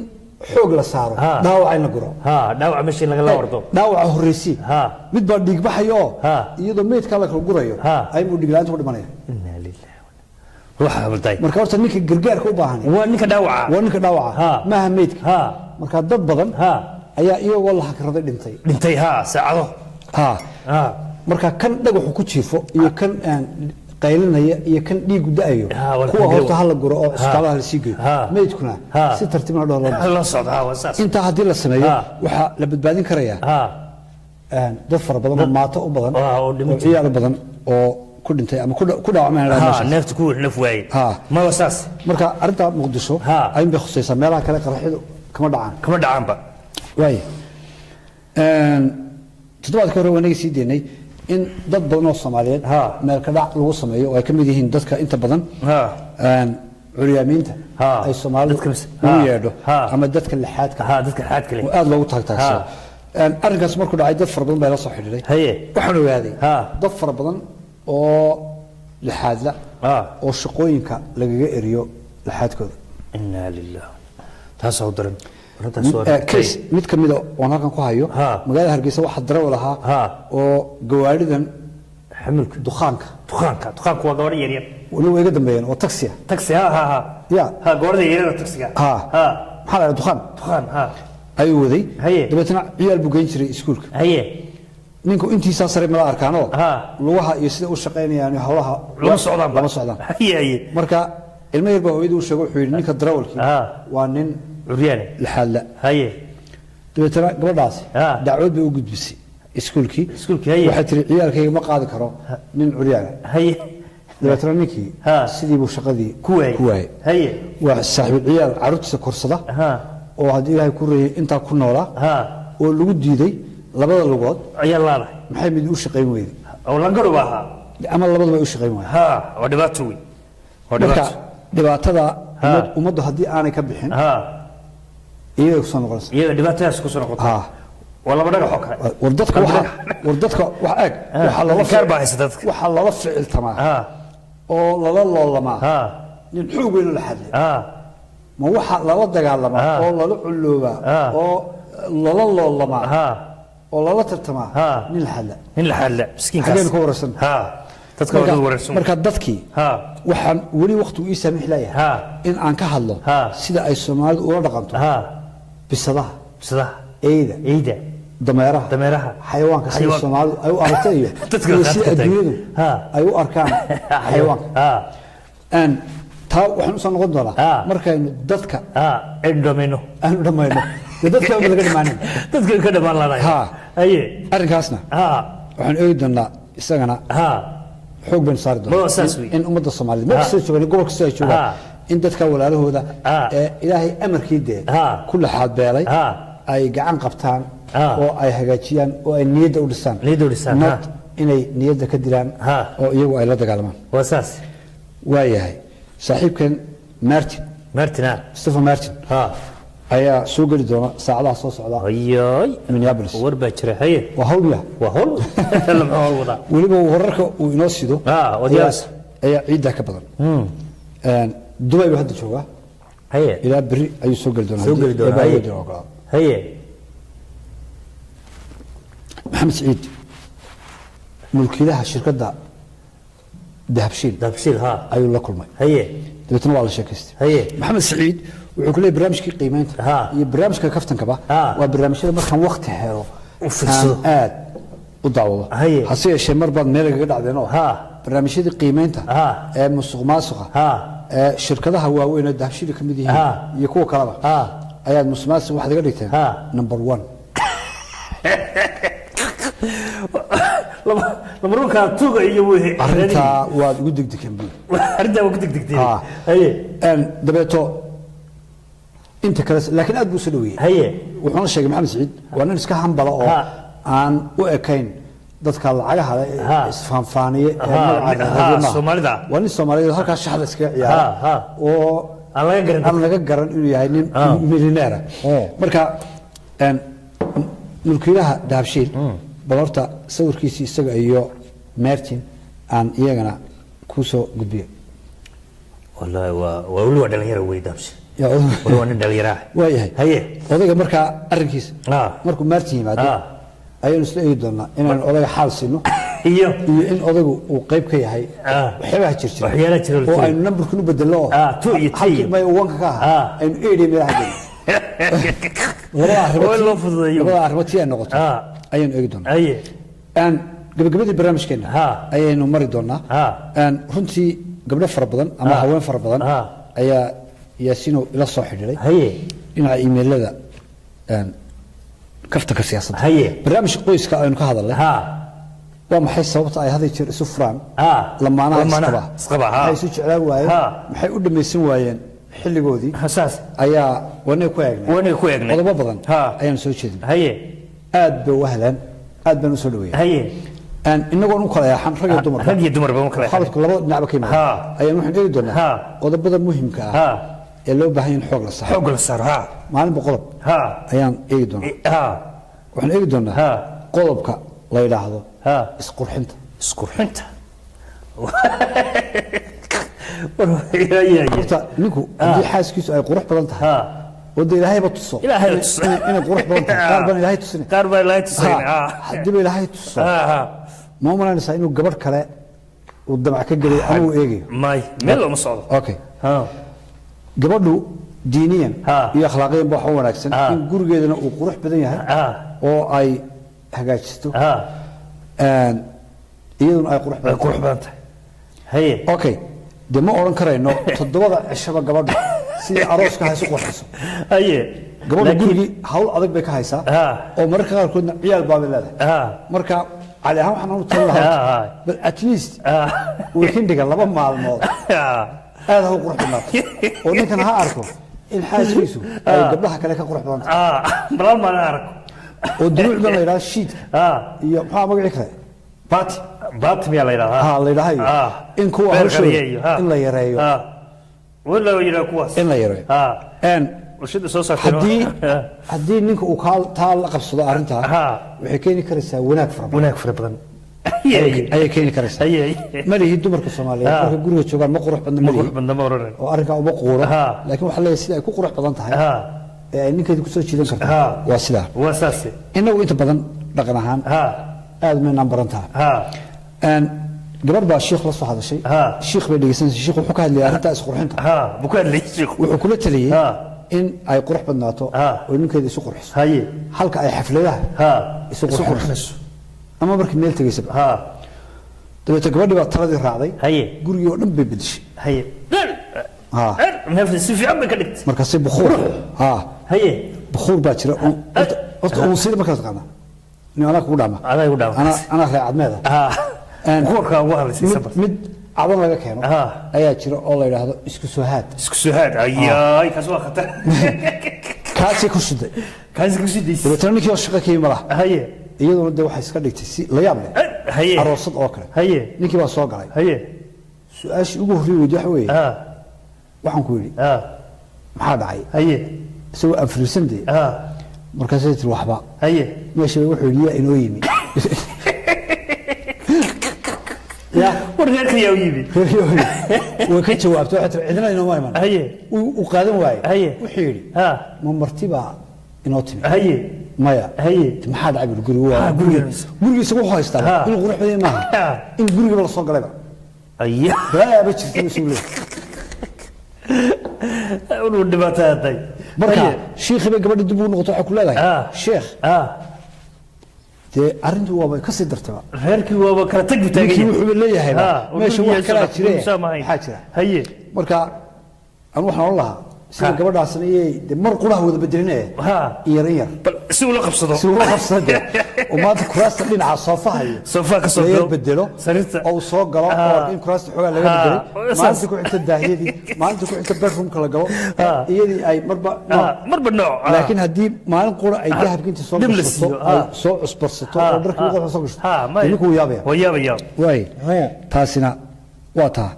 xoog la saaro dhaawac in la guro dhaawac meeshii laga la wardo dhaawac horreysii mid baa dhiig baxayo iyadoo meydka la kala gurayo ay mu dhiig laanta ku dhimanaya inna lillahi ruuxa balday marka horta ninka gargaarka u baahan waa ninka dhaawaca ma aha meydka marka dad badan ayaa iyagoo la hakraday dhintay saacado marka kan dhagaxu ku jiifo iyo kan qaylinaya iyo kan dhiig u daayo kuwa horta hal guro oo iskaalaha la sii geeyo meydkuna si tartiib ah loo socdo wasaas inta hadii la sameeyo waxa la badbaadin karaya dad fara badan oo maato u badan oo ciyaar badan oo ku dhintay ama ku dhaawacmay neefta ku naf waayay ma wasaas marka arinta Muqdisho ay bay khusaysaa meelaha kale qaraxyadu kama dhacaanba way toddobaadka hore wanaga sii deynay in dad badan oo Soomaaliyeed meel ka dhac lagu sameeyo oo ay kamid yihiin dadka inta badan curyaamiinta ay Soomaalidu u yeedho ama dadka lixaadka leh aad loogu taagtaagso arrinkaas markuu dhacay dad fara badan baa la soo xidhiidhay waxaan ogaaday dad fara badan oo lixaadla oo shaqooyinka lagaga eriyo lixaadkooda inna lillahi taasoo daran case mid kamid oo halkan ku hayo magaalada Hargeysa waxa daraw lahaa oo gawaaridan xamilka dukhaanka waa gawaari yar yar wali way iga dambeeyeen oo taxi ya gawaarida yar yar taxiga maxaa la dukhaan ay waday dabeetana ciyaal buu geyn jiray iskuulka ninku intiisa sare ma arkaano lugaha iyo sida u shaqeynayaan hawlaha lama socdaan marka ilmo yar baa hooyadu u sheegay wuxuu yiri ninka darawalkii waa nin curyaane lixaadla dabeetana gabadhaas dacwad bay u gudbisay iskuulkii waxay tiri ciyaalkayga ma qaadi karo nin curyaane dabeetana ninkii sidii buu shaqadii ku waayay waa saaxiib ciyaal carruurtiisa korsada oo haddii ilaahay ku reeyay intaa ku noolaa oo lagu diiday labada lugood ayaa laalahay maxay mid u shaqayn weyday oo langaro baa ama labadaba ay u shaqayn waayeen waa dhibaato weyn dhibaatada ummaddu haddii aanay ka bixin iyaga soo noqonaysa iyaga dhibaatadaas ku soo noqotay waa laba dhagax oo kale war dadka wax eeg waxa lala ficiltamaa oo lala loolamaa nin xoog weyn la xadlay ma waxa lala dagaalamaa oo lala culloobaa oo lala loolamaa oo lala tartamaa nin la xadla miskiinkaas xageen ku warsan dadka wada warsan marka dadkii waxaan wali waqti uu saamix leeyahay in aan ka hadlo sida ay Soomaalidu ula dhaqanto bisadaha eeyda dameeraha xayawaanka sida Soomaalidu ay u aragtay iyo sida adduunyadu ay u arkaan xayawaanka taa waxaan u soo noqon doonaa markaynu dadka aan dhamayno dadka laga dhamaanay dadka ka dhamaan lahayd arrinkaasna waxaan eegi doonaa isagana xoog baan saari doonaa in ummadda Soomaaliyeed ma soo joogaan gobolka soo joogaan in dadka walaalahooda ee ilaahay amarkii deed kullu xaad beelay ay gacan qabtaan oo ay hagaajiyaan oo ay niyadda u dhisaan inay niyadda ka diraan oo iyagu ay la dagaalamaan wasaas waayahay saaxiibkan Martin Stephen Martin ayaa soo geli doona saacadaha soo socda ayay Minneapolis warba jira haye waa hawliya waa hawl lama wada waliba wararka uu inoo sido wadiyaas ayaa ciidda ka badan Dubai baa hadda jooga haye ilaa biri ayuu soo geli doonaa haye Maxamed Saciid mulkiilaha shirkadda dahabshiil ayuu la kulmay haye dabeetana waa la sheekaystay haye Maxamed Saciid wuxuu ku leeyahay barnaamijkii qiimeynta iyo barnaamijka kaftankaba waa barnaamijyada markaan waqti helo u fiirsado aad u daawado hase yeeshee mar baad meel kaga dhacdeen oo barnaamijyadii qiimeynta ee musuqmaasuqa ee shirkadaha waaweyn ee dahabshiil ka mid yihiin iyo kuwa kaleba ayaad musuqmaasuq waxaad iga dhigteen number 1 lama runka tuuga iyo wixii arinta waad ugu degdegeen arinta ugu degdegtay haye dabeeto inta kale laakiin aad buu soo dhaweeyay haye wuxuu sheegay Maxamed Saciid waa nin iska hambala oo aan u ekayn dadka lacagaha isfaanfaaniye ee magaca Soomaalida waa nin Soomaaliyeed halka shaxda iska ciyaara oo aan laga garan inuu yahay nin milyaneer marka mulkiilaha dahabshiil balorta sawirkiisa isaga iyo Martin aan iyagana ku soo gudbiyo wallahi waa wali waa dhalinyaro way dahabshiil waa nin dhalinyaro waayahay haye odayga marka arrinkiisa markuu Martin yimaado ayaan isla eegi doonaa inaan odayga xaal siino iyo in odaygu uu qayb ka yahay waxyaalaha jirjira oo aynu numberku u bedelo halkii may uwanka ka ahaa aynu eedhi meelaha labada arrimood noqoto ayaan eegi doonaa aan gabagabadii barnaamijkeena ayaynu mari doonaa runtii gabdho fara badan ama haween fara badan ayaa yaasino ila soo xidhiidhay dhinaca iimaylada kaftanka siyaasadda barnaamijka qoyska aynu ka hadalnay waa maxay sababta ay haday jeer isu furaan lamaanaha isqaba waxay isu jeclaan waayeen maxay u dhamaysan waayeen xilligoodii ayaa wanay ku eegnay qodobo badan ayaan soo jeedinay aad bay u ahlan aad baan u soo dhaweeyay inagoon u kala yaxan rag iyo dumar baan u kala yaxan xalku laba dhinac ka yimaada ayaan waxaan eegi doonaa qodobada muhiimka ah ee loo baahan yahay xoog la saaro maalin boqolob ayaan eegi doonaa waxaan eegi doonaa qodobka la yiraahdo isqurxinta ninku haddii xaaskiisu ay qurux badan tahay wada ilaahayba tuso inay qurux badan tahay qaar baan ilaahay tusin haddiiba ilaahay tuso ma umalaynaysaa inuu gabadh kale uu damac ka gelay ama uu eegayo meel looma socdo okay gabadhu diiniyan iyo akhlaaqiyan ba waxa wanaagsan in gurigeedana uu qurux badan yahay oo ay hagaajisto iyaduna ay qurux badan tahay okay de ma oran karayno toddobada cishaba gabadhu sidii arooska hayso qurxiso gabadhu gurigi hawl adag bay ka haysaa oo mararka qaarkoodna ciyaal baa leedahay marka cali ahaan waxaan u talin lahaa bal at least weekendiga 2 maalmood aad ha qurux badnaato oo ninkan ha arko in xaaskiisu ay gabdhaha kale ka qurux badan tahay balal ma arko oo duruucda la yiraahdo sheet iyo maxaa magaci kale baat miya la yiraahdaa la yiraahdo in kuwa hawshooda in la yareeyo wala yiraahdo kuwaas in la yareeyo warshada soo saartay haddii ninka uu taa la qabsado arrintaa waxay keeni karaysaa wanaag fara badan ayay keeni karaysaa malihi dumarka Soomaaliyeed marka guriga joogaan ma qurux badna malihi oo arrinka uma quuro laakiin waxa leeyahay sida ay ku qurux badan tahay ee ay ninkeeda ku soo jiidan karto waa sidaa waa saasi inagu inta badan dhaqan ahaan aad ma nambaran tahay gabar baa sheekh la soo hadashay sheekh bay dhageysanaysaa sheekh wuxuu ka hadlayay arrinta isqurxinta buu ka hadlayay sheekh wuxuu kula taliyay in ay qurux badnaato oo ninkeeda isu qurxiso halka ay xafladaha isu qurxiso ama markii meel tagaysay dabeeta gabadhii baa taladii raacday gurigii oo dhan bay bedeshay neefta si fiican bay ka dhigtay markaasay bukhuur baa jira horta uu sida markaa taqaanaa nin anaa kugu dhaama anaa reecadmeeda bukuurka ugu hadlaysay mid cadan laga keeno ayaa jira oo la yidhaahdo isku soo haad ayaay kaas waa khatar kaasay ku shiday dabeetana ninkii oo shaqo ka yimi malaha iyaduna dee waxay iska dhigtay si la yaab leh aroosad oo kale ninkii baa soo galay su-aashii ugu horreeyay waxa weeye waxaan ku yidhi maxaa dhacay isagoo afriisandee markaasay tiri waxba haye meesha wuxuu yidhi inoo yimi يا ورجعت يا ويبي وكنت جوابته حتى عندنا إنه ما يمن هي وقادم واي هي وحيري من مرتبة إنه تبي هي مايا هي ما حد عبر قري يسوي هاي ستار يقول روح بدي ما إن قري ولا صق لعبة أيه لا بتشوف مسؤولية ونود ما تهدي بركة شيخ قبل الدبون نقطة كلها شيخ تي أرنت هو كسر درتها غيرك هو كلا تقبل تاجي وحول لي هنا ماشي واحد كلا شريه حاجة هي بركة أنا وحنا والله سيد قبل عسنية مر قراه وذا بدرناه يرير سووا له قبصته سووا له قبصته وما تكراس لين على الصفة هي صفة كصفة بدله أو صوق قلق إن كراس حوالي لا بدري ما أنت كنت الداهية دي ما أنت كنت برفم كلا قلق يدي أي مربى نوع لكن هدي ما نقول أي ذهب كنت صوق صوق أسبرسته ودرك يوقف صوق ما يلك ويا واي تاسنا واتا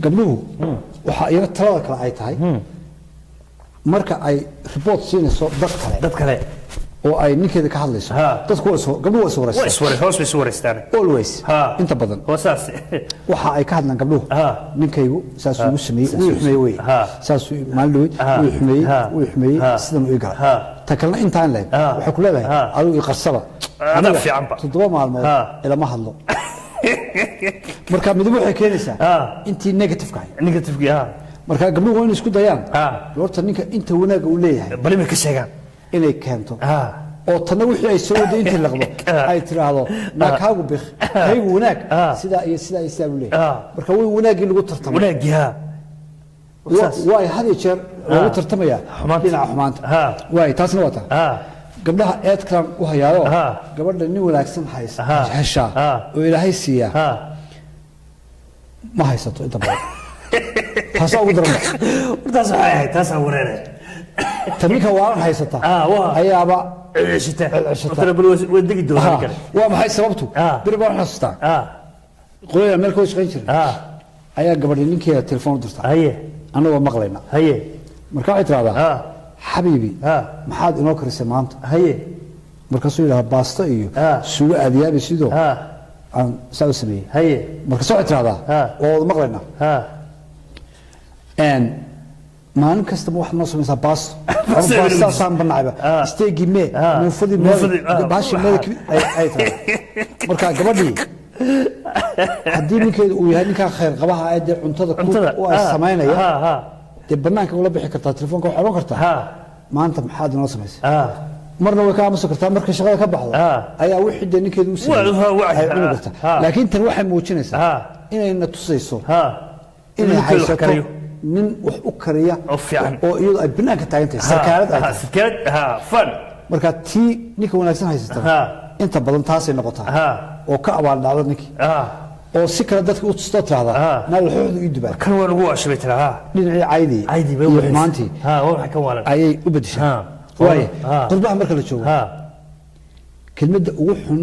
قبله وحايرة ترى كلا أي تاي marka ay report siinayso dad kale oo ay ninkeeda ka hadlayso dadku gabdhuhu way soo wareystaan always inta badan wasaas waxa ay ka hadlaan gabdhuhu ninkaygu saas uu sameeyay saas uu maaldood uu xumeeyay sidan uu igala ta kalena intaan leey waxa ku leedahay adigu i qarsaba ana fiican ba 7 maalmood ila ma hadlo marka mid waxay keenaysaa intii negative ka marka gabdhuhu waa in isku dayaan horta ninka inta wanaag uu leeyahay bal ma ka sheegaan inay keento oo tan wixii ay soo waday inta laqdo ay tiraahdo nakaagu bix haygu wanaag sida iyo sida ay saabu leeyahay marka way wanaagii lagu tartamay wanaagii way hadi jeer lagu tartamaya dhinaca xumaanta way taasna wata gabdhaha eedkan u hayaayo gabadha nin wanaagsan haysa hesha oo ilaahay siiya ma haysato inta badan taas ugu daran taas waxay taas wareeray tamika waa haysata ayaaba cishita bal wadigi doonaa kale waa maxay sababtu dirba wax xasuustaa qoyla meel ka shaqeyn jiray ayaa gabadhi ninkeeda telefoon u dirtay haye anagoo maqlayna haye marka ay tiraahdaa xabiibi maxaad inoo karisay maanta haye markaasuu yiraahdaa baasta iyo suugo aadiyaabi sidoo aan soo sameeyay haye marka soo tiraahdaa oo maqlayna and maalin kasta wax noo samaysaa baas baasta saan banacba steegi me muufadi baashi meelk ay tahay marka gabadhii haddii ninkeedu uu yahay ninka khayr qabaha ay de cuntada ku ay sameynaya de banaanka ula bixi kartaa telefoonka waxa oran kartaa maanta maxaad noo samaysay marna way ka aamusi kartaa marka shaqada ka baxdo ayaa wixii de ninkeedu u sameeyay laakiin tan waxay muujinaysaa inayna tusayso inay haysato nin wax u kariya oo iyadu ay banaanka taagantahay sarkaalad ay fan marka tii ninka wanaagsan haysata inta badan taasay noqotaa oo ka abaal dhacdo ninkii oo si kale dadka u tusto tiraahda naal xuuxdu ii dubaa kan waan ugu ashbay tiraha dhinacii caydi bay maantii waxa ka walan ayay u bedeshaa waaye qurbaha marka la joogo kelmadda ugu xun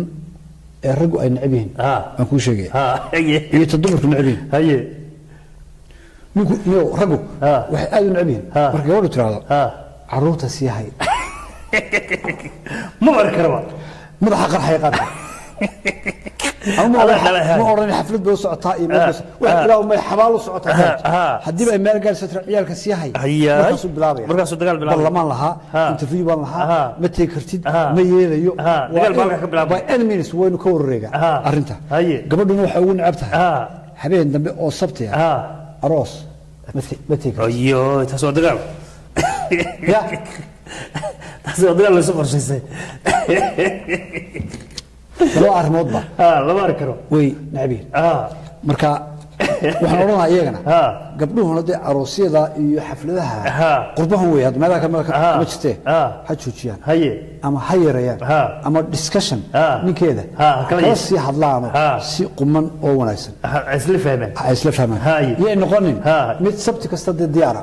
ee raggu ay necab yihiin aan kuu sheegaya iyo toddobarku necab yihiin haye ninku raggu waxay aad u necab yihiin marka gabadhu tiraahdo carruurta sii hay ma arkaraba madaxa qarxay qaadka ما أوراني حفلة بوسعتها إيمانس وإلا وما يحبالو سعتها هدي بقى مال قال ستر عيالك سياحي مركز بلابي مركز دقال بلابي برلمان لها انترفيو بان لها ما تيكرتيد ما يليو دقال بالك بلابي باي انمينس وينو كور ريغا ارنتا قبل انه waxa uu nacabtahay habeen dambe oo sabti aroos ma tiikar ayo taasoo dagaal ya taasoo dagaal la soo qorshaysay laba arrimood ba laba arkaro way nacbiin marka waxaan oranayaa iyagana gabdhuhuna de aroosyada iyo xafladaha qurbahan way had meelaha kama jirtee ha joojiyaan haye ama ha yareeyaan ama discussion ninkeeda kala sii hadlaano si quman oo wanaagsan isla fahmaan yay noqonin mid sabti kasta de diyaara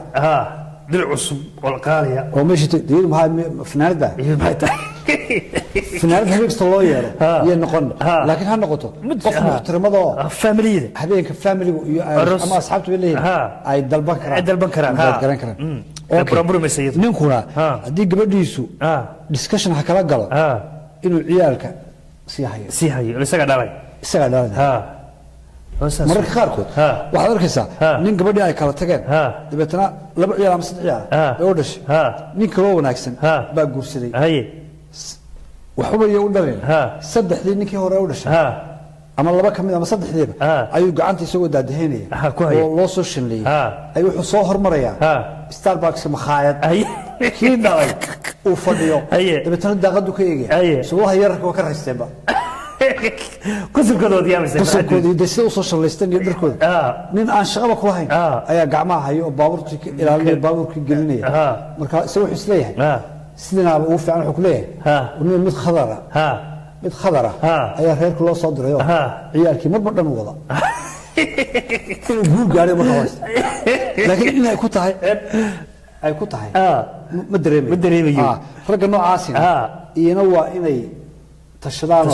dil cusub oo qaaliya oo meeshii deeyo maxay fanaanada فنعرف هذيك الصلاية هي نقول لكن هالنقطة قف محترمة فاميلية هذيك فاميلي أما أصحابته بالله أي دلبنكران ninkuna haddii gabadhiisu discussion ha kala galo inuu ciyaalka sii hayo isaga dhalay mararka qaarkood waxaad arkaysaa nin gabadhii ay kala tageen dabeetana 2 ciyaal ama 3 ciyaal bay u dhashay nin kaloo wanaagsan baa guursaday waxba iyo u dhalin saddexdii ninkii hore u dhashay ama 2 kamid ama saddexdiiba ayuu gacanta isagoo daadaheynaya oo loo soo shanleeyay ay wuxuu soo hormarayaa Starbucks makhaayad kii dhalay uu fadhiyo dabeetana daaqadu ka eegay subaha yarka waa ka raystayba kusulkoodii yaamay kusulkoodii de sida soo shalleysteen iyo dharkooda nin aan shaqaba ku lahayn ayaa gacmaha hayo oo baabuurtii ka ilaalinaya baabuurkii gelinaya marka isagu wuxuu isleeyahay sidana uu fiican wuxuu ku leeyahay mid khadara ayaa reerku loo soo diray oo ciyaalkii marba dhan wada inuu guur gaaray marka hoos laakiin inay ku tahay ma dareemayo ragga noocaasina iyana waa inay tashadaan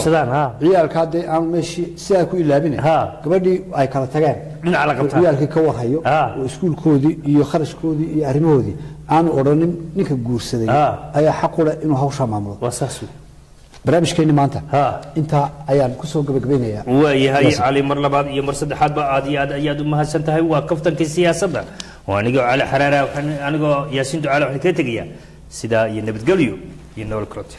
ciyaalka hadday aan meeshii sidaa ku ilaabin gabadhii ay kala tageen dhinaca la qabtaa ciyaalkii ka warhayo oo iskuulkoodii iyo kharashkoodii iyo arrimahoodii aanu odhanin ninka guursaday ayaa xaq u leh inuu hawsha maamulo barnaamijkeeni maanta inta ayaan ku soo gabagabeynayaa waayahay cali mar labaad iyo mar saddexaad ba aad iyo aad ayaad u mahadsan tahay waa kaftankii siyaasadda oo anigoo cali xaraara anigoo yaasiin ducaale waxaan kaga tegayaa sidaa iyo nabadgelyo iyo nolol kulanti